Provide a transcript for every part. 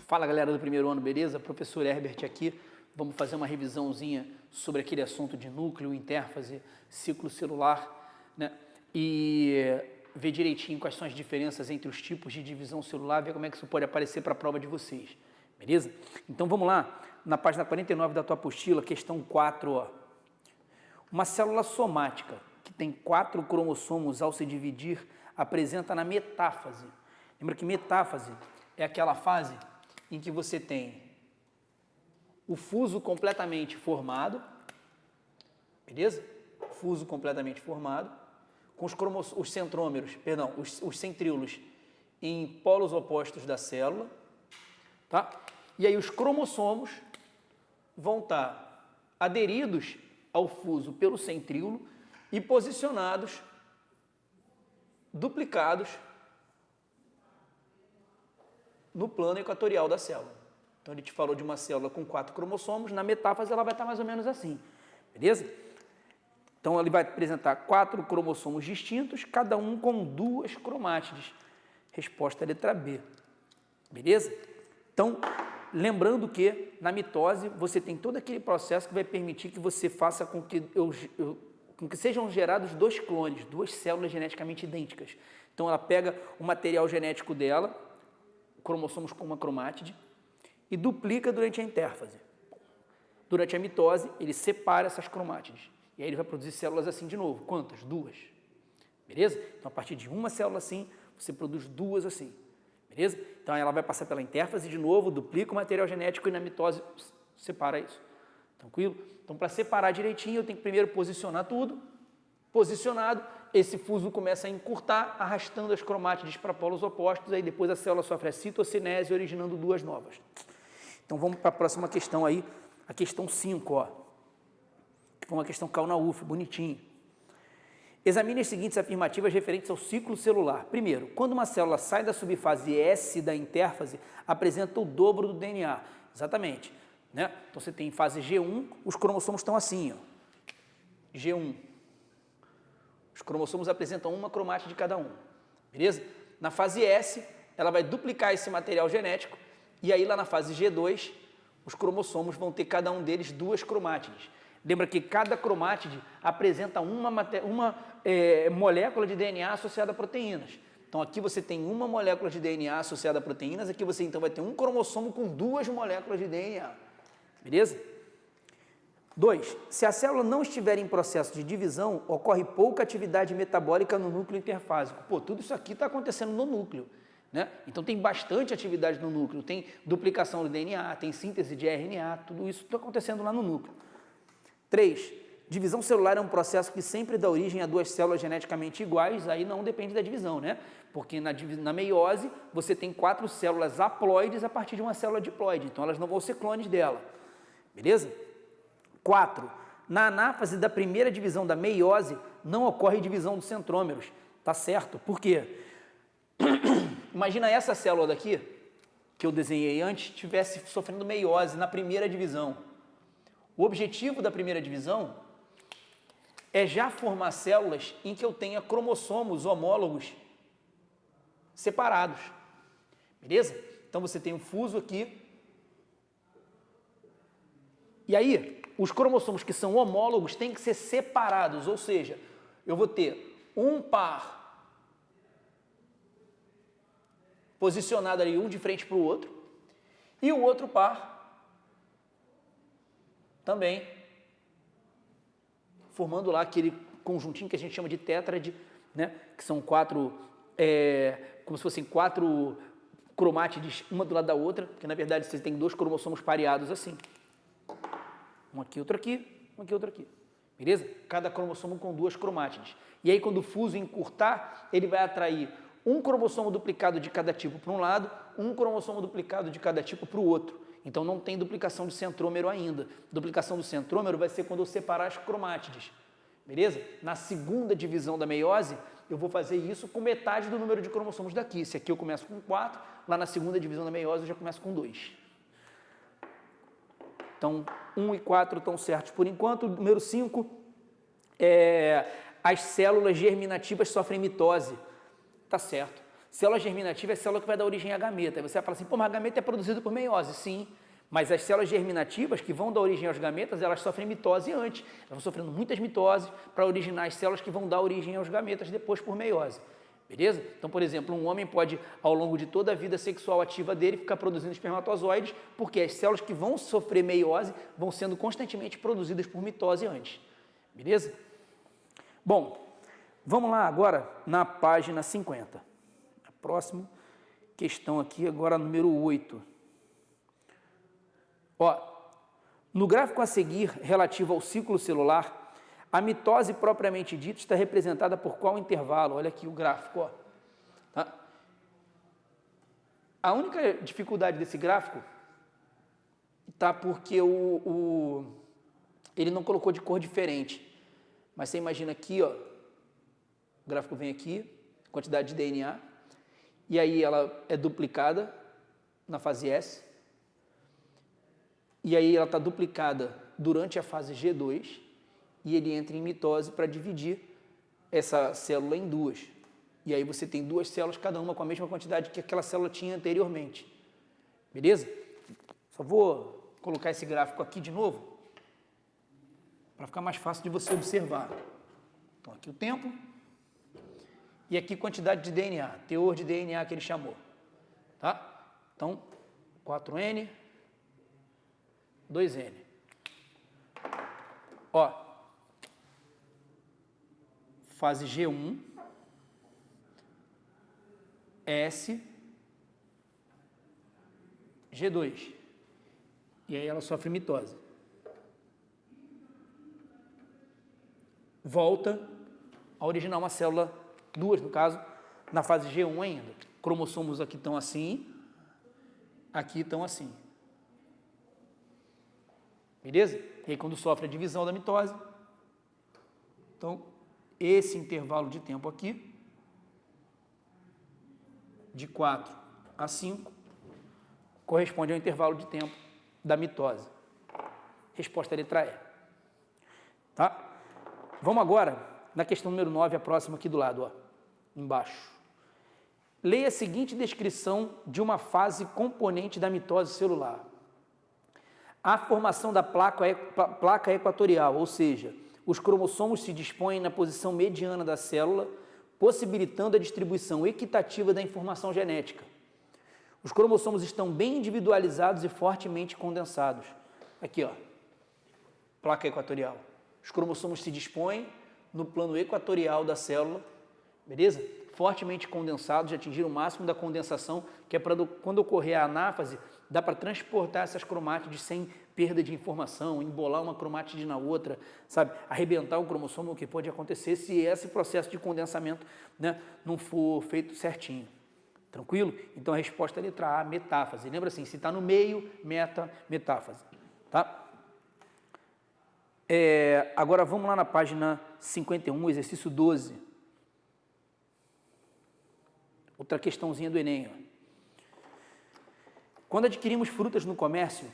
Fala galera do primeiro ano, beleza? Professor Herbert aqui. Vamos fazer uma revisãozinha sobre aquele assunto de núcleo, interfase, ciclo celular, né? E ver direitinho quais são as diferenças entre os tipos de divisão celular, ver como é que isso pode aparecer para a prova de vocês, beleza? Então vamos lá, na página 49 da tua apostila, questão 4, ó. Uma célula somática que tem 4 cromossomos ao se dividir apresenta na metáfase. Lembra que metáfase é aquela fase em que você tem o fuso completamente formado, beleza? Fuso completamente formado, com os centrômeros, perdão, os centríolos em polos opostos da célula, tá? E aí os cromossomos vão estar aderidos ao fuso pelo centríolo e posicionados, duplicados no plano equatorial da célula. Então, ele te falou de uma célula com 4 cromossomos, na metáfase ela vai estar mais ou menos assim, beleza? Então, ele vai apresentar 4 cromossomos distintos, cada um com 2 cromátides. Resposta é letra B, beleza? Então, lembrando que na mitose você tem todo aquele processo que vai permitir que você faça com que sejam gerados 2 clones, 2 células geneticamente idênticas. Então, ela pega o material genético dela, cromossomos com uma cromátide, e duplica durante a interfase. Durante a mitose, ele separa essas cromátides. E aí ele vai produzir células assim de novo. Quantas? 2. Beleza? Então, a partir de uma célula assim, você produz 2 assim. Beleza? Então, ela vai passar pela interfase de novo, duplica o material genético e na mitose separa isso. Tranquilo? Então, para separar direitinho, eu tenho que primeiro posicionar tudo. Posicionado, esse fuso começa a encurtar, arrastando as cromátides para polos opostos, aí depois a célula sofre a citocinese, originando 2 novas. Então vamos para a próxima questão aí, a questão 5, ó. Que foi uma questão que caiu na UF, bonitinho. Examine as seguintes afirmativas referentes ao ciclo celular. Primeiro, quando uma célula sai da subfase S da interfase, apresenta o dobro do DNA. Exatamente, né? Então você tem em fase G1, os cromossomos estão assim, ó. G1. Os cromossomos apresentam uma cromátide de cada um, beleza? Na fase S, ela vai duplicar esse material genético e aí lá na fase G2, os cromossomos vão ter cada um deles 2 cromátides. Lembra que cada cromátide apresenta uma molécula de DNA associada a proteínas. Então aqui você tem uma molécula de DNA associada a proteínas, aqui você então vai ter um cromossomo com 2 moléculas de DNA, beleza? 2. Se a célula não estiver em processo de divisão, ocorre pouca atividade metabólica no núcleo interfásico. Pô, tudo isso aqui está acontecendo no núcleo, né? Então tem bastante atividade no núcleo, tem duplicação do DNA, tem síntese de RNA, tudo isso está acontecendo lá no núcleo. 3. Divisão celular é um processo que sempre dá origem a 2 células geneticamente iguais, aí não depende da divisão, né? Porque na meiose você tem 4 células haploides a partir de uma célula diploide, então elas não vão ser clones dela, beleza? 4. Na anáfase da primeira divisão da meiose, não ocorre divisão dos centrômeros. Tá certo? Por quê? Imagina essa célula daqui, que eu desenhei antes, estivesse sofrendo meiose na primeira divisão. O objetivo da primeira divisão é já formar células em que eu tenha cromossomos homólogos separados. Beleza? Então você tem um fuso aqui. E aí, os cromossomos que são homólogos têm que ser separados, ou seja, eu vou ter um par posicionado ali, um de frente para o outro, e o outro par também formando lá aquele conjuntinho que a gente chama de tétrade, né? Que são 4, como se fossem 4 cromátides, uma do lado da outra, porque na verdade você tem 2 cromossomos pareados assim. Um aqui, outro aqui, um aqui, outro aqui. Beleza? Cada cromossomo com 2 cromátides. E aí, quando o fuso encurtar, ele vai atrair um cromossomo duplicado de cada tipo para um lado, um cromossomo duplicado de cada tipo para o outro. Então, não tem duplicação de centrômero ainda. Duplicação do centrômero vai ser quando eu separar as cromátides. Beleza? Na segunda divisão da meiose, eu vou fazer isso com metade do número de cromossomos daqui. Se aqui eu começo com 4, lá na segunda divisão da meiose eu já começo com 2. Então, 1 e 4 estão certos por enquanto. Número 5, as células germinativas sofrem mitose. Tá certo. Célula germinativa é a célula que vai dar origem à gameta. Aí você vai falar assim, pô, mas a gameta é produzida por meiose. Sim, mas as células germinativas que vão dar origem aos gametas, elas sofrem mitose antes. Elas vão sofrendo muitas mitoses para originar as células que vão dar origem aos gametas depois por meiose. Beleza? Então, por exemplo, um homem pode, ao longo de toda a vida sexual ativa dele, ficar produzindo espermatozoides, porque as células que vão sofrer meiose vão sendo constantemente produzidas por mitose antes. Beleza? Bom, vamos lá agora na página 50. A próxima questão aqui, agora número 8. Ó, no gráfico a seguir, relativo ao ciclo celular, a mitose propriamente dita está representada por qual intervalo? Olha aqui o gráfico, ó. Tá? A única dificuldade desse gráfico tá porque ele não colocou de cor diferente. Mas você imagina aqui, ó, o gráfico vem aqui, quantidade de DNA, e aí ela é duplicada na fase S, e aí ela está duplicada durante a fase G2, e ele entra em mitose para dividir essa célula em duas. E aí você tem duas células, cada uma com a mesma quantidade que aquela célula tinha anteriormente. Beleza? Só vou colocar esse gráfico aqui de novo, para ficar mais fácil de você observar. Então, aqui o tempo, e aqui quantidade de DNA, teor de DNA que ele chamou. Tá? Então, 4N, 2N. Ó, fase G1, S, G2. E aí ela sofre mitose. Volta a originar uma célula, duas no caso, na fase G1 ainda. Cromossomos aqui estão assim, aqui estão assim. Beleza? E aí quando sofre a divisão da mitose, então esse intervalo de tempo aqui, de 4 a 5, corresponde ao intervalo de tempo da mitose. Resposta letra E. Tá? Vamos agora na questão número 9, a próxima aqui do lado, ó, embaixo. Leia a seguinte descrição de uma fase componente da mitose celular. A formação da placa equatorial, ou seja, os cromossomos se dispõem na posição mediana da célula, possibilitando a distribuição equitativa da informação genética. Os cromossomos estão bem individualizados e fortemente condensados. Aqui, ó, placa equatorial. Os cromossomos se dispõem no plano equatorial da célula, beleza? Fortemente condensados, já atingiram o máximo da condensação, que é para quando ocorrer a anáfase, dá para transportar essas cromátides sem perda de informação, embolar uma cromátide na outra, sabe? Arrebentar o cromossomo, o que pode acontecer se esse processo de condensamento, né, não for feito certinho. Tranquilo? Então a resposta é letra A, metáfase. Lembra assim, se está no meio, metáfase. Tá? Agora vamos lá na página 51, exercício 12. Outra questãozinha do Enem. Ó. Quando adquirimos frutas no comércio,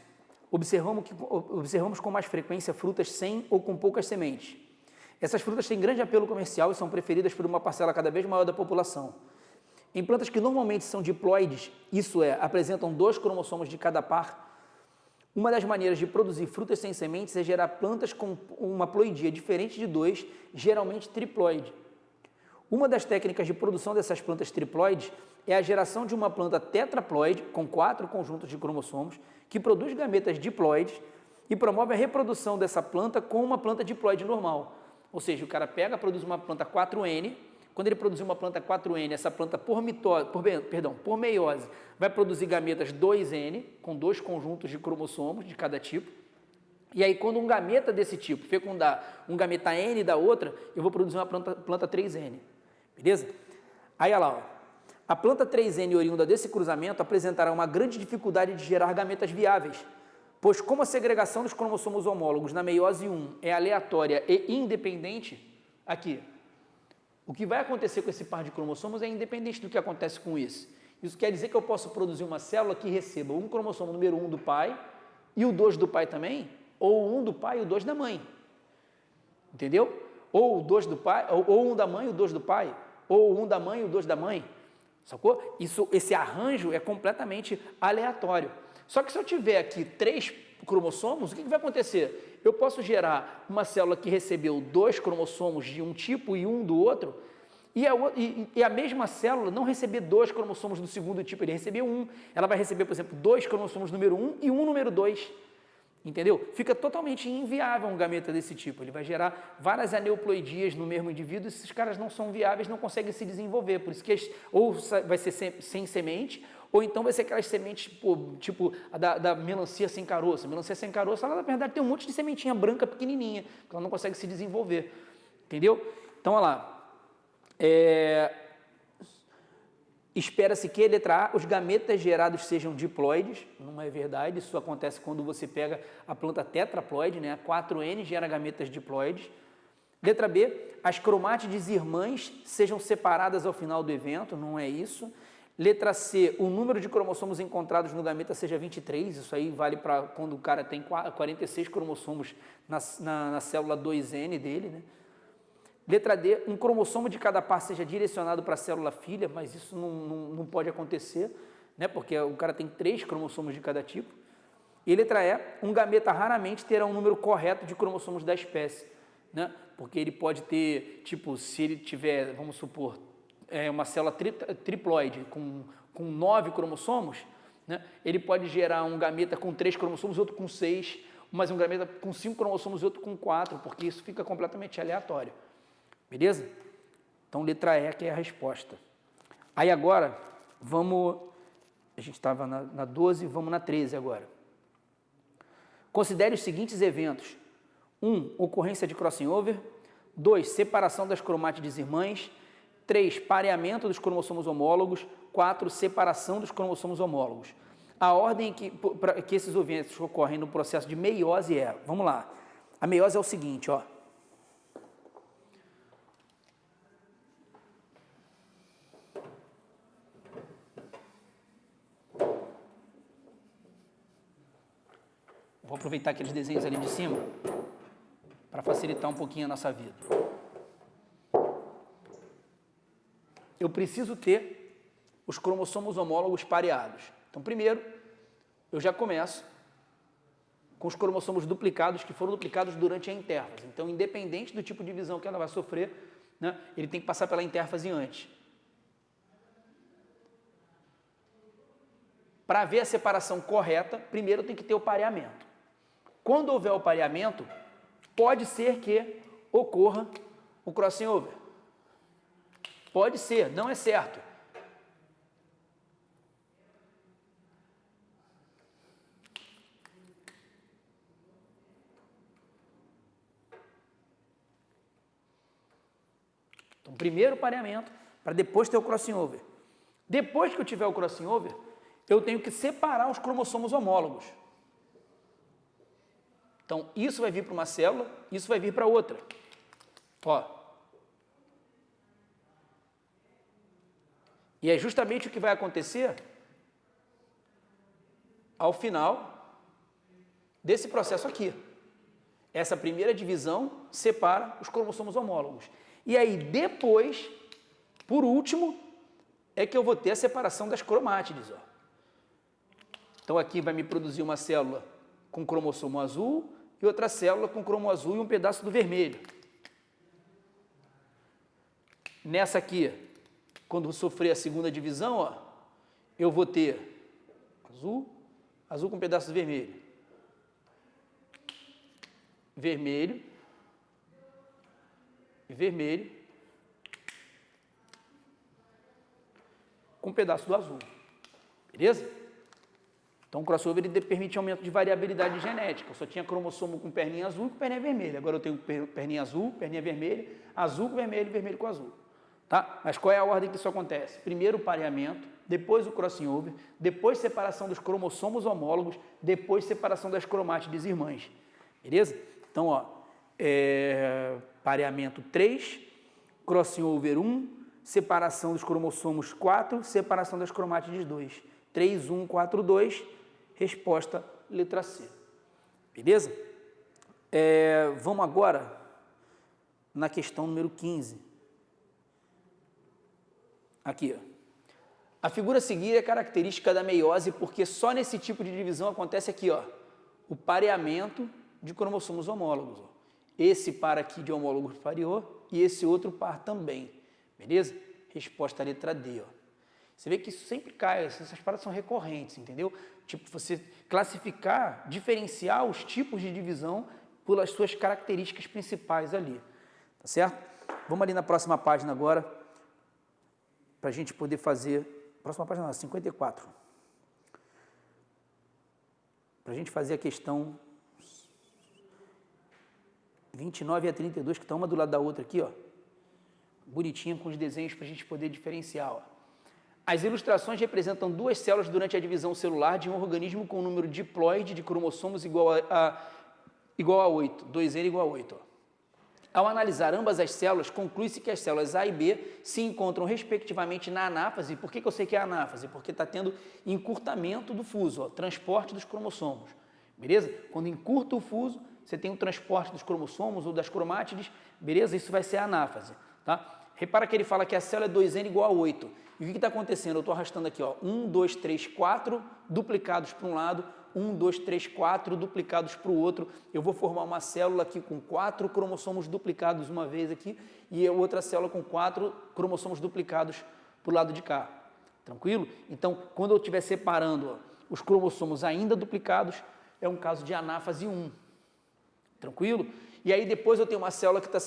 observamos com mais frequência frutas sem ou com poucas sementes. Essas frutas têm grande apelo comercial e são preferidas por uma parcela cada vez maior da população. Em plantas que normalmente são diploides, isso é, apresentam 2 cromossomos de cada par, uma das maneiras de produzir frutas sem sementes é gerar plantas com uma ploidia diferente de 2, geralmente triploide. Uma das técnicas de produção dessas plantas triploides é a geração de uma planta tetraploide, com 4 conjuntos de cromossomos, que produz gametas diploides e promove a reprodução dessa planta com uma planta diploide normal. Ou seja, o cara pega, produz uma planta 4N, quando ele produzir uma planta 4N, essa planta por meiose, vai produzir gametas 2N, com 2 conjuntos de cromossomos de cada tipo. E aí, quando um gameta desse tipo fecundar um gameta N da outra, eu vou produzir uma planta 3N. Beleza? Aí, olha lá, ó. A planta 3N oriunda desse cruzamento apresentará uma grande dificuldade de gerar gametas viáveis, pois como a segregação dos cromossomos homólogos na meiose 1 é aleatória e independente, aqui, o que vai acontecer com esse par de cromossomos é independente do que acontece com esse. Isso quer dizer que eu posso produzir uma célula que receba um cromossomo número 1 do pai e o 2 do pai também, ou o 1 do pai e o 2 da mãe. Entendeu? Ou o 2 do pai, ou 1 da mãe e o 2 do pai, ou 1 da mãe e o 2 da mãe. Sacou? Esse arranjo é completamente aleatório. Só que se eu tiver aqui 3 cromossomos, o que vai acontecer? Eu posso gerar uma célula que recebeu 2 cromossomos de um tipo e um do outro, e a mesma célula não receber 2 cromossomos do segundo tipo, ele recebeu um. Ela vai receber, por exemplo, 2 cromossomos número 1 e um número 2. Entendeu? Fica totalmente inviável um gameta desse tipo. Ele vai gerar várias aneuploidias no mesmo indivíduo, e esses caras não são viáveis, não conseguem se desenvolver. Por isso que ou vai ser sem semente, ou então vai ser aquelas sementes, tipo a da melancia sem caroço. A melancia sem caroço, ela na verdade tem um monte de sementinha branca pequenininha, que ela não consegue se desenvolver. Entendeu? Então, olha lá. Espera-se que, letra A, os gametas gerados sejam diploides. Não é verdade, isso acontece quando você pega a planta tetraploide, né? A 4N gera gametas diploides. Letra B, as cromátides irmãs sejam separadas ao final do evento, não é isso. Letra C, o número de cromossomos encontrados no gameta seja 23, isso aí vale para quando o cara tem 46 cromossomos na célula 2N dele, né? Letra D, um cromossomo de cada par seja direcionado para a célula filha, mas isso não pode acontecer, né? Porque o cara tem 3 cromossomos de cada tipo. E letra E, um gameta raramente terá um número correto de cromossomos da espécie, né? Porque ele pode ter, tipo, se ele tiver, vamos supor, uma célula triploide com 9 cromossomos, né? Ele pode gerar um gameta com 3 cromossomos, outro com 6, mas um gameta com 5 cromossomos e outro com 4, porque isso fica completamente aleatório. Beleza? Então, letra E que é a resposta. Aí agora, a gente estava na 12, vamos na 13 agora. Considere os seguintes eventos. 1, ocorrência de crossing over. 2, separação das cromátides irmãs. 3, pareamento dos cromossomos homólogos. 4, separação dos cromossomos homólogos. A ordem que esses eventos ocorrem no processo de meiose vamos lá, a meiose é o seguinte, ó. Vou aproveitar aqueles desenhos ali de cima para facilitar um pouquinho a nossa vida. Eu preciso ter os cromossomos homólogos pareados. Então, primeiro, eu já começo com os cromossomos duplicados, que foram duplicados durante a intérfase. Então, independente do tipo de divisão que ela vai sofrer, né, ele tem que passar pela intérfase antes. Para ver a separação correta, primeiro tem que ter o pareamento. Quando houver o pareamento, pode ser que ocorra o crossing over. Pode ser, não é certo. Então, primeiro o pareamento, para depois ter o crossing over. Depois que eu tiver o crossing over, eu tenho que separar os cromossomos homólogos. Então, isso vai vir para uma célula, isso vai vir para outra. Ó. E é justamente o que vai acontecer ao final desse processo aqui. Essa primeira divisão separa os cromossomos homólogos. E aí, depois, por último, é que eu vou ter a separação das cromátides. Ó. Então, aqui vai me produzir uma célula com cromossomo azul e outra célula com cromo azul e um pedaço do vermelho. Nessa aqui, quando eu sofrer a segunda divisão, ó, eu vou ter azul com um pedaço do vermelho, vermelho e vermelho com um pedaço do azul. Beleza? Então, o crossover ele permite aumento de variabilidade genética. Eu só tinha cromossomo com perninha azul e com perninha vermelha. Agora eu tenho perninha azul, perninha vermelha, azul com vermelho e vermelho com azul. Tá? Mas qual é a ordem que isso acontece? Primeiro o pareamento, depois o crossing over, depois separação dos cromossomos homólogos, depois separação das cromátides irmãs. Beleza? Então, ó, pareamento 3, crossing over 1, separação dos cromossomos 4, separação das cromátides 2. 3, 1, 4, 2, resposta letra C. Beleza? Vamos agora na questão número 15. Aqui, ó. A figura a seguir é característica da meiose porque só nesse tipo de divisão acontece aqui, ó, o pareamento de cromossomos homólogos. Ó. Esse par aqui de homólogo superior e esse outro par também, beleza? Resposta letra D, ó. Você vê que isso sempre cai, essas paradas são recorrentes, entendeu? Tipo, você classificar, diferenciar os tipos de divisão pelas suas características principais ali, tá certo? Vamos ali na próxima página agora, para a gente poder fazer... Próxima página, não, 54. Para a gente fazer a questão 29 a 32, que está uma do lado da outra aqui, ó. Bonitinha, com os desenhos para a gente poder diferenciar, ó. As ilustrações representam duas células durante a divisão celular de um organismo com um número diploide de cromossomos igual a 8, 2N igual a 8, ó. Ao analisar ambas as células, conclui-se que as células A e B se encontram respectivamente na anáfase. Por que eu sei que é anáfase? Porque está tendo encurtamento do fuso, ó, transporte dos cromossomos. Beleza? Quando encurta o fuso, você tem o transporte dos cromossomos ou das cromátides, beleza? Isso vai ser a anáfase, tá? Repara que ele fala que a célula é 2N igual a 8. E o que está acontecendo? Eu estou arrastando aqui, ó, 1, 2, 3, 4 duplicados para um lado, 1, 2, 3, 4 duplicados para o outro. Eu vou formar uma célula aqui com 4 cromossomos duplicados uma vez aqui e outra célula com 4 cromossomos duplicados para o lado de cá. Tranquilo? Então, quando eu estiver separando, ó, os cromossomos ainda duplicados, é um caso de anáfase 1. Tranquilo? E aí depois eu tenho uma célula que está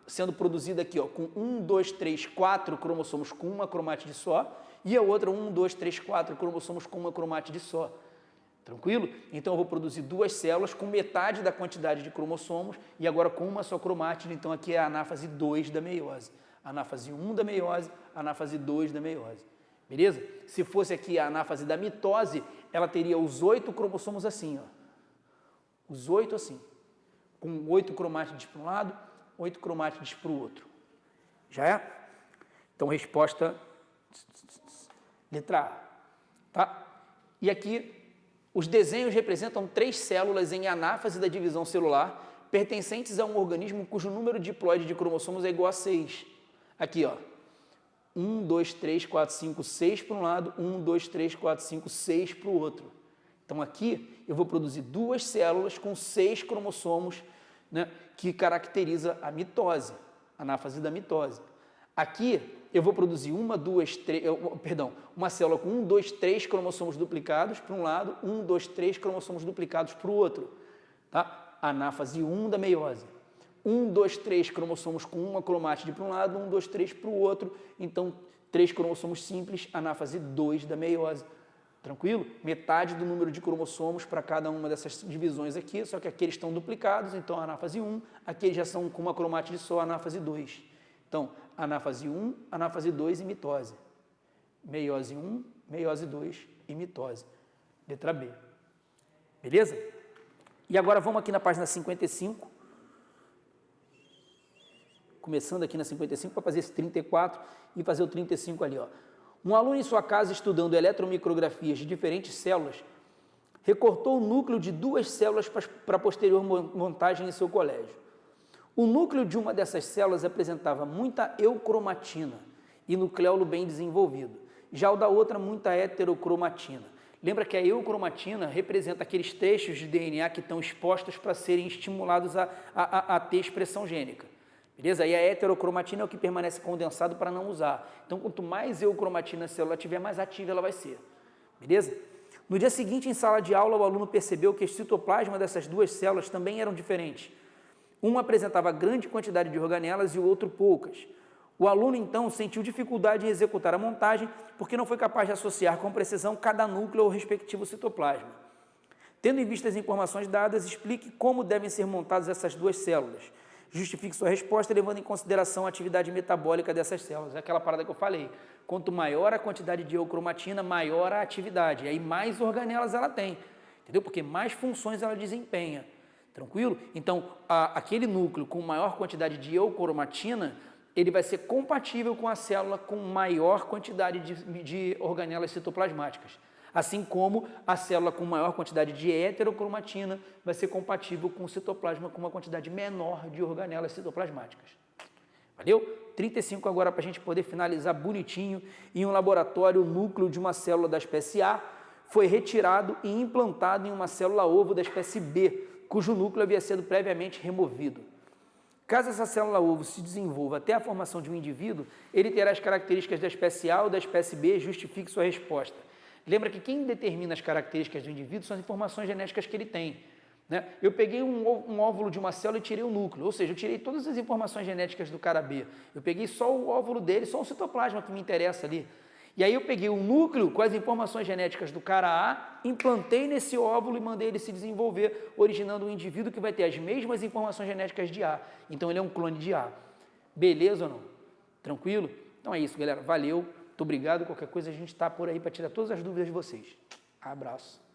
sendo produzida aqui, ó, com 1, 2, 3, 4 cromossomos com uma cromátide só, e a outra 1, 2, 3, 4 cromossomos com uma cromátide só. Tranquilo? Então eu vou produzir duas células com metade da quantidade de cromossomos e agora com uma só cromátide, então aqui é a anáfase 2 da meiose. Anáfase 1 da meiose, anáfase 2 da meiose. Beleza? Se fosse aqui a anáfase da mitose, ela teria os 8 cromossomos assim, ó. Os 8 assim, com 8 cromátides para um lado, 8 cromátides para o outro. Já é? Então, resposta letra A. Tá? E aqui, os desenhos representam 3 células em anáfase da divisão celular, pertencentes a um organismo cujo número diploide de cromossomos é igual a 6. Aqui, ó. 1, 2, 3, 4, 5, 6 para um lado, 1, 2, 3, 4, 5, 6 para o outro. Então, aqui, eu vou produzir duas células com 6 cromossomos, né, que caracteriza a mitose, a anáfase da mitose. Aqui, eu vou produzir uma célula com 1, 2, 3 cromossomos duplicados para um lado, 1, 2, 3 cromossomos duplicados para o outro. Tá? Anáfase 1 da meiose. 1, 2, 3 cromossomos com uma cromátide para um lado, 1, 2, 3 para o outro. Então, 3 cromossomos simples, anáfase 2 da meiose. Tranquilo? Metade do número de cromossomos para cada uma dessas divisões aqui, só que aqui eles estão duplicados, então anáfase 1, aqui eles já são com uma cromátide só, anáfase 2. Então, anáfase 1, anáfase 2 e mitose. Meiose 1, meiose 2 e mitose. Letra B. Beleza? E agora vamos aqui na página 55. Começando aqui na 55 para fazer esse 34 e fazer o 35 ali, ó. Um aluno em sua casa estudando eletromicrografias de diferentes células recortou o núcleo de 2 células para posterior montagem em seu colégio. O núcleo de uma dessas células apresentava muita eucromatina e nucleolo bem desenvolvido. Já o da outra, muita heterocromatina. Lembra que a eucromatina representa aqueles trechos de DNA que estão expostos para serem estimulados a ter expressão gênica. Beleza? E a heterocromatina é o que permanece condensado para não usar. Então, quanto mais eucromatina a célula tiver, mais ativa ela vai ser. Beleza? No dia seguinte, em sala de aula, o aluno percebeu que o citoplasma dessas 2 células também eram diferentes. Um apresentava grande quantidade de organelas e o outro poucas. O aluno, então, sentiu dificuldade em executar a montagem porque não foi capaz de associar com precisão cada núcleo ao respectivo citoplasma. Tendo em vista as informações dadas, explique como devem ser montadas essas 2 células. Justifique sua resposta levando em consideração a atividade metabólica dessas células. É aquela parada que eu falei. Quanto maior a quantidade de eucromatina, maior a atividade. E aí mais organelas ela tem. Entendeu? Porque mais funções ela desempenha. Tranquilo? Então, aquele núcleo com maior quantidade de eucromatina, ele vai ser compatível com a célula com maior quantidade de organelas citoplasmáticas. Assim como a célula com maior quantidade de heterocromatina vai ser compatível com o citoplasma com uma quantidade menor de organelas citoplasmáticas. Valeu? 35 agora para a gente poder finalizar bonitinho. Em um laboratório, o núcleo de uma célula da espécie A foi retirado e implantado em uma célula ovo da espécie B, cujo núcleo havia sido previamente removido. Caso essa célula ovo se desenvolva até a formação de um indivíduo, ele terá as características da espécie A ou da espécie B, justifique sua resposta. Lembra que quem determina as características do indivíduo são as informações genéticas que ele tem. Né? Eu peguei um óvulo de uma célula e tirei o núcleo, ou seja, eu tirei todas as informações genéticas do cara B. Eu peguei só o óvulo dele, só o citoplasma que me interessa ali. E aí eu peguei o núcleo com as informações genéticas do cara A, implantei nesse óvulo e mandei ele se desenvolver, originando um indivíduo que vai ter as mesmas informações genéticas de A. Então ele é um clone de A. Beleza ou não? Tranquilo? Então é isso, galera. Valeu, muito obrigado. Qualquer coisa a gente está por aí para tirar todas as dúvidas de vocês. Abraço.